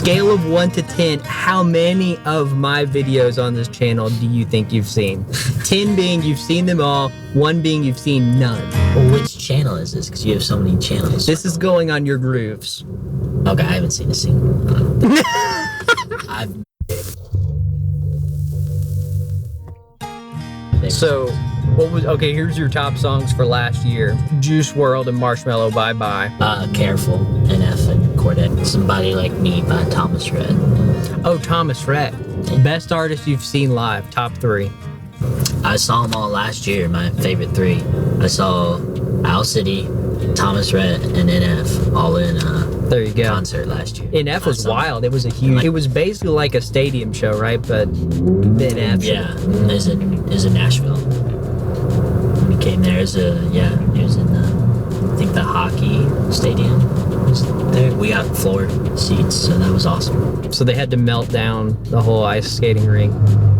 Scale of 1 to 10, how many of my videos on this channel do you think you've seen? 10 being you've seen them all, 1 being you've seen none. Well, which channel is this? Because you have so many channels. This is going on Your Grooves. Okay, I haven't seen a single one. So, okay, here's your top songs for last year. Juice WRLD and Marshmello, Bye Bye. Careful, NF and Quartet. Somebody Like Me by Thomas Rhett. Oh, Thomas Rhett. Best artist you've seen live, top 3. I saw them all last year, my favorite 3. I saw Owl City, Thomas Rhett, and NF all in there you go. Concert last year. NF was wild. It was a huge, it was basically like a stadium show, right? But the NF. Yeah, it was in Nashville. We came there as it was in I think the hockey stadium was there. We got floor seats, so that was awesome. So they had to melt down the whole ice skating rink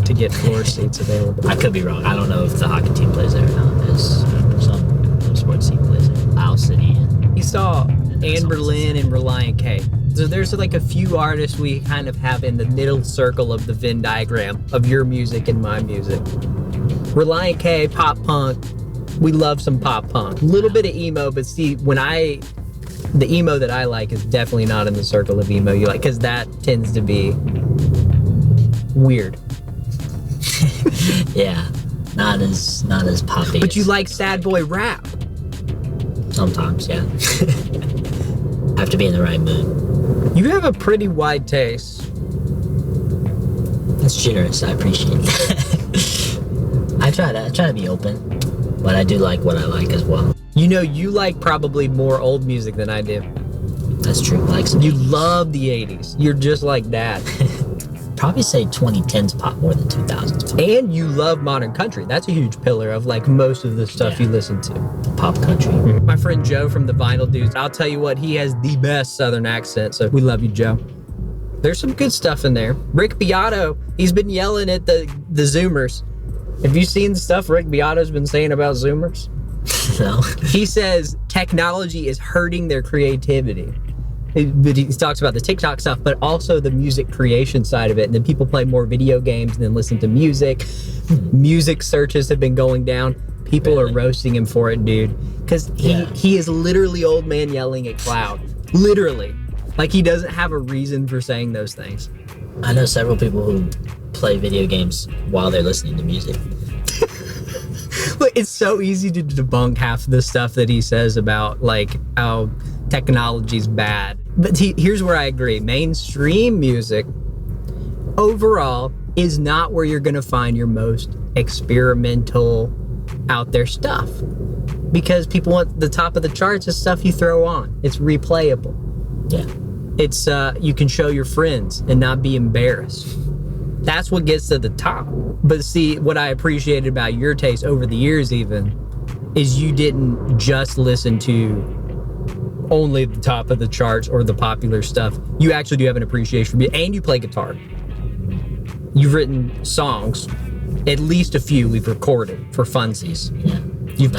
to get floor seats available. I could be wrong. I don't know if the hockey team plays there or not. There's some sports team plays there. Owl City. You saw Anne Berlin and Reliant K. So there's like a few artists we kind of have in the middle circle of the Venn diagram of your music and my music. Reliant K, pop punk. We love some pop punk. A little bit of emo, but see, the emo that I like is definitely not in the circle of emo you like, because that tends to be weird. Yeah, not as poppy. But you like sad boy rap. Sometimes, yeah. Have to be in the right mood. You have a pretty wide taste. That's generous. I appreciate that. I try to be open, but I do like what I like as well. You know, you like probably more old music than I do. That's true. Like you love the 80s. You're just like Dad. Probably say 2010s pop more than 2000s pop. And you love modern country. That's a huge pillar of like most of the stuff you listen to. Pop country. My friend Joe from the Vinyl Dudes, I'll tell you what, he has the best Southern accent, so we love you, Joe. There's some good stuff in there. Rick Beato, he's been yelling at the Zoomers. Have you seen the stuff Rick Beato's been saying about Zoomers? No. He says technology is hurting their creativity. But he talks about the TikTok stuff, but also the music creation side of it. And then people play more video games than listen to music. Music searches have been going down. People are roasting him for it, dude. Because he is literally old man yelling at cloud. Literally. Like he doesn't have a reason for saying those things. I know several people who play video games while they're listening to music. Look, it's so easy to debunk half of the stuff that he says about like how technology's bad. But here's where I agree. Mainstream music overall is not where you're gonna find your most experimental out there stuff. Because people want the top of the charts is stuff you throw on. It's replayable. Yeah. It's you can show your friends and not be embarrassed. That's what gets to the top. But see, what I appreciated about your taste over the years even is you didn't just listen to only the top of the charts or the popular stuff. You actually do have an appreciation for it, and you play guitar. You've written songs, at least a few we've recorded for funsies. Yeah. You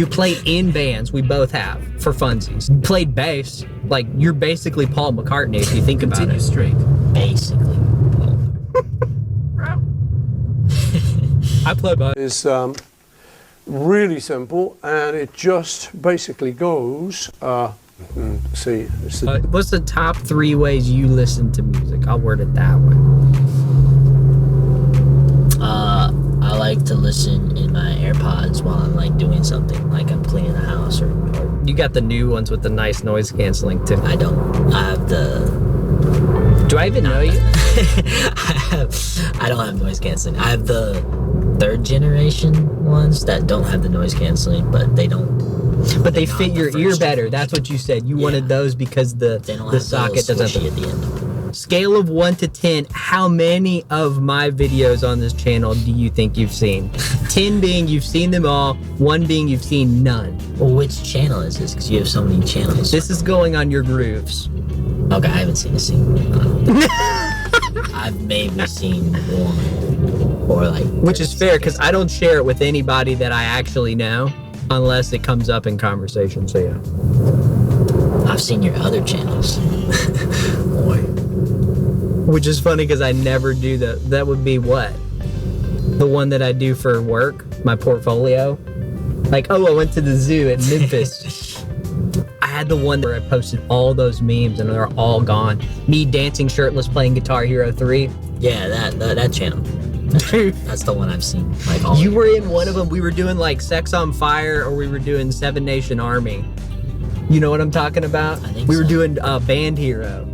played in bands, we both have, for funsies. You played bass, like you're basically Paul McCartney if you think about it. Straight. Basically. I play bass. It's really simple, and it just basically goes, what's the top 3 ways you listen to music? I'll word it that way. I like to listen in my AirPods while I'm like doing something, like I'm cleaning the house or You got the new ones with the nice noise canceling too. I don't. I have the... Do I even know you? I don't have noise canceling. I have the 3rd generation ones that don't have the noise canceling, but they don't. But they fit your ear better. That's what you said. You wanted those because the socket doesn't have the at the end. Scale of 1 to 10, how many of my videos on this channel do you think you've seen? 10 being you've seen them all, 1 being you've seen none. Well, which channel is this? Because you have so many channels. This is going on Your Grooves. Okay, I haven't seen a single one. I've maybe seen one. Or like... Which is fair, because I don't share it with anybody that I actually know, unless it comes up in conversation, so yeah. I've seen your other channels. Boy. Which is funny because I never do that would be what? The one that I do for work, my portfolio. Like, oh, I went to the zoo at Memphis. I had the one where I posted all those memes and they're all gone. Me dancing shirtless playing Guitar Hero 3. Yeah, that channel. That's the one I've seen. Like all. You were in one of them. We were doing like Sex on Fire, or we were doing Seven Nation Army. You know what I'm talking about? I think we were so. doing Band Hero.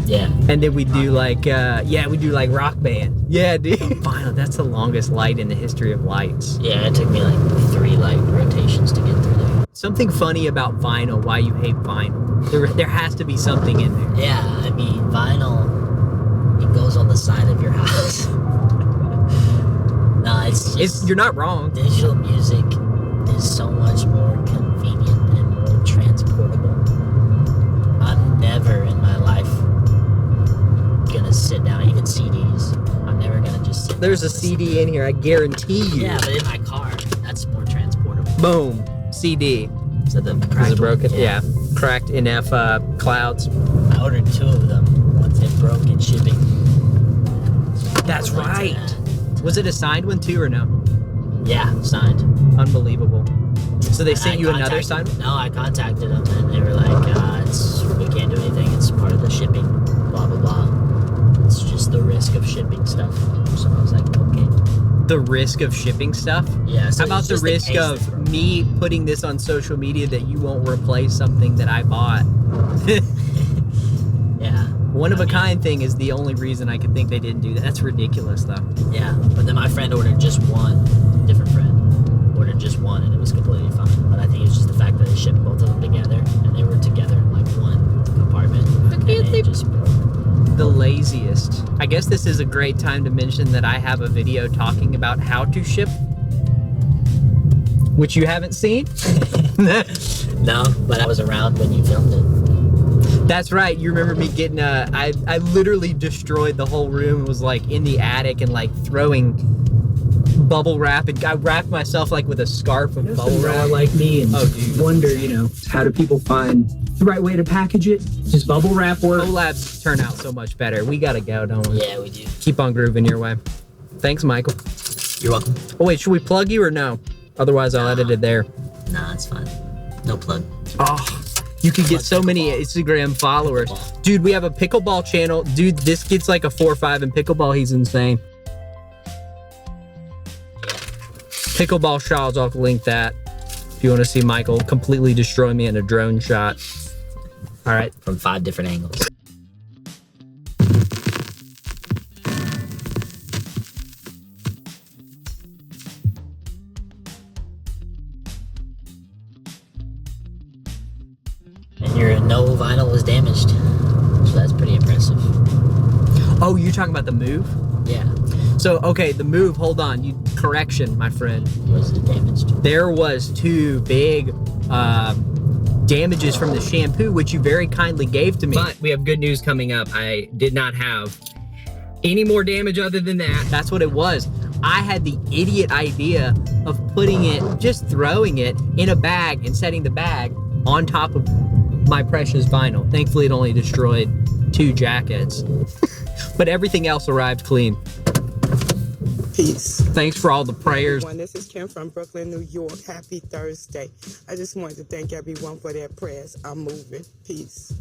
Yeah. And then we do like, we do like Rock Band. Yeah, dude. Vinyl, that's the longest light in the history of lights. Yeah, it took me like 3 light rotations to get through there. Something funny about vinyl, why you hate vinyl. There has to be something in there. Yeah, I mean, vinyl, it goes on the side of your house. No, it's just... You're not wrong. Digital music is so much more convenient and more transportable. I'm never in my life gonna sit down, even CDs. I'm never gonna just sit There's down a CD in here, I guarantee you. Yeah, but in my car, that's more transportable. Boom. CD. So the Is cracked it broken? one, Yeah. Cracked NF clouds. I ordered 2 of them. Once it broke in shipping. That's Like right. that. Was it a signed one too or no? Yeah, signed. Unbelievable. So they And sent I you another contacted- signed one? No, I contacted them and they were like, we can't do anything. It's part of the shipping, blah, blah, blah. It's just the risk of shipping stuff. So I was like, okay. The risk of shipping stuff? Yeah. So How about it's the just risk case of that broke. me putting this on social media that you won't replace something that I bought? Yeah. One of I a mean, kind thing is the only reason I could think they didn't do that. That's ridiculous though. Yeah. But then my friend ordered just one, different friend, ordered just one and it was completely fine. But I think it's just the fact that they shipped both of them together and they were together in like one compartment. And they- it just broke. The laziest. I guess this is a great time to mention that I have a video talking about how to ship, which you haven't seen. No, but I was around when you filmed it. That's right. You remember me getting I literally destroyed the whole room. It was like in the attic and like throwing bubble wrap, and I wrapped myself like with a scarf of bubble wrap. Like me and dude. wonder, how do people find the right way to package it? Just bubble wrap work? Collabs turn out so much better. We gotta go, don't we? Yeah, we do. Keep on grooving your way. Thanks, Michael. You're welcome. Oh wait, should we plug you or no? Otherwise, I'll edit it there. Nah, it's fine. No plug. Oh, you could get so many Instagram followers. Dude, we have a pickleball channel. Dude, this gets like a 4-5 in pickleball. He's insane. Pickleball Shaws, I'll link that. If you want to see Michael completely destroy me in a drone shot. All right. From 5 different angles. And your no vinyl was damaged. So that's pretty impressive. Oh, you're talking about the move? Yeah. So, okay, the move, hold on. Correction, my friend. Was it damaged? There was 2 big damages from the shampoo, which you very kindly gave to me. But we have good news coming up. I did not have any more damage other than that. That's what it was. I had the idiot idea of putting it, just throwing it in a bag and setting the bag on top of my precious vinyl. Thankfully, it only destroyed 2 jackets, but everything else arrived clean. Peace. Thanks for all the prayers. Everyone, this is Kim from Brooklyn, New York. Happy Thursday. I just wanted to thank everyone for their prayers. I'm moving. Peace.